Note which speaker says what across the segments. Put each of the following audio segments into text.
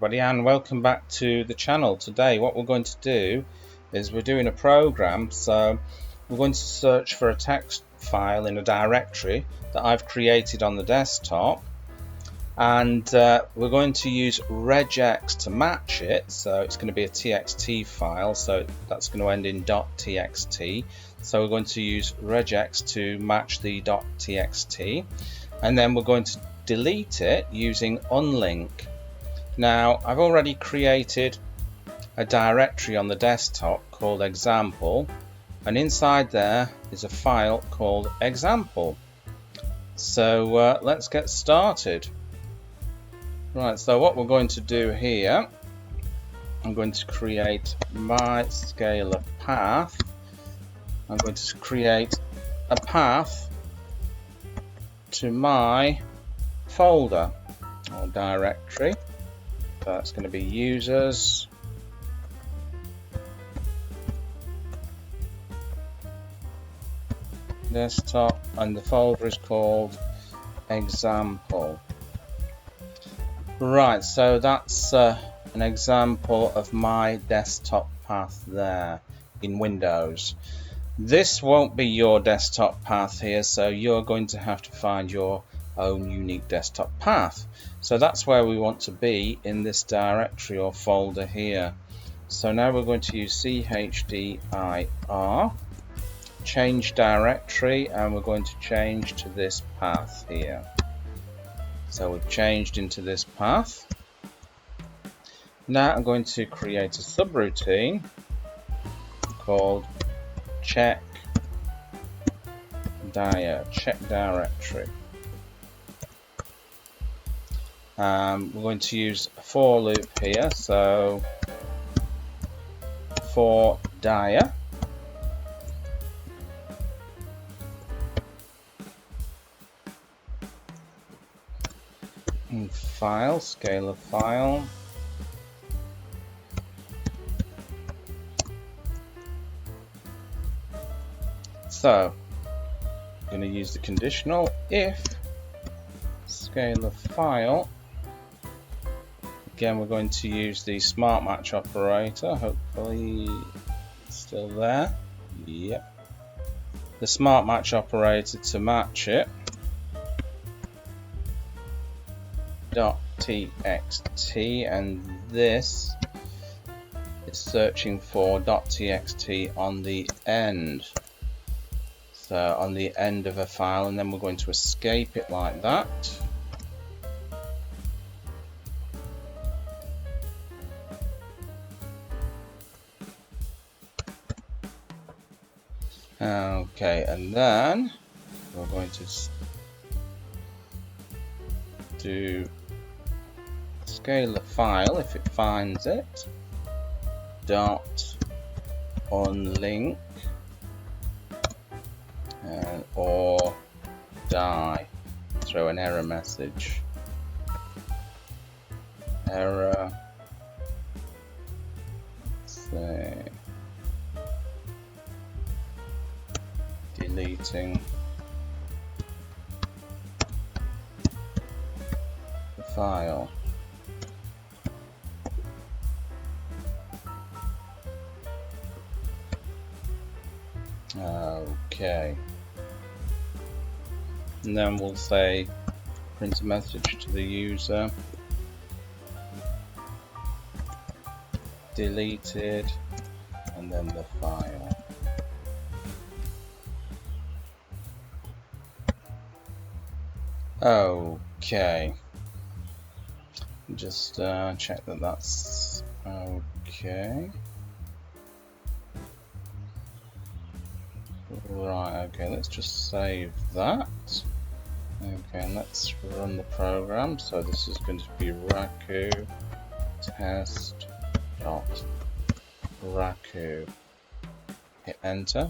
Speaker 1: everybody, and welcome back to the channel. Today what we're going to do is we're doing a program, so we're going to search for a text file in a directory that I've created on the desktop, and we're going to use regex to match it. So it's going to be a TXT file, so that's going to end in .txt. So we're going to use regex to match the .txt, and then we're going to delete it using Unlink. Now I've already created a directory on the desktop called example, and inside there is a file called example. So let's get started. Right, so what we're going to do here, I'm going to create my scalar path. I'm going to create a path to my folder or directory. So that's going to be users, desktop, and the folder is called example. Right, so that's an example of my desktop path there in Windows. This won't be your desktop path here, so you're going to have to find your own unique desktop path. So that's where we want to be in this directory or folder here. So now we're going to use chdir, change directory, and we're going to change to this path here. So we've changed into this path. Now I'm going to create a subroutine called check directory. We're going to use a for loop here, so for dir file, scalar file, so I'm going to use the conditional if scalar file. Again, we're going to use the smart match operator. Hopefully it's still there. Yep. The smart match operator to match it. .txt, and this is searching for .txt on the end. So on the end of a file, and then we're going to escape it like that. Okay, and then we're going to do scalar file if it finds it, .unlink or die, throw an error message, error, say deleting the file. Okay, and then we'll say print a message to the user, deleted, and then the file. Okay, just check that that's okay. Right, okay, let's just save that. Okay, and let's run the program. So this is going to be Raku test.raku. Hit enter.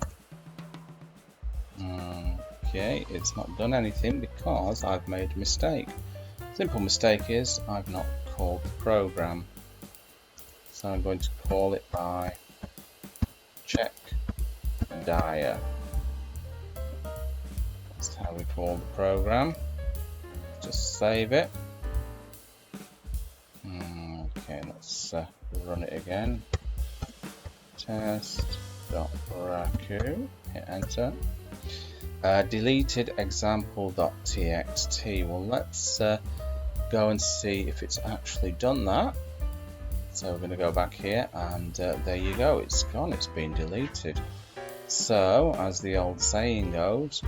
Speaker 1: Okay, it's not done anything because I've made a mistake. Simple mistake is I've not called the program. So I'm going to call it by check dir. That's how we call the program. Just save it. Okay, let's run it again. Test.raku, hit enter. Deleted example.txt. Well, let's go and see if it's actually done that. So we're going to go back here, and there you go, it's gone, it's been deleted. So, as the old saying goes,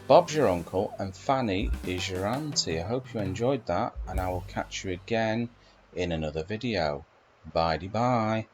Speaker 1: Bob's your uncle and Fanny is your auntie. I hope you enjoyed that, and I will catch you again in another video. Bye-bye.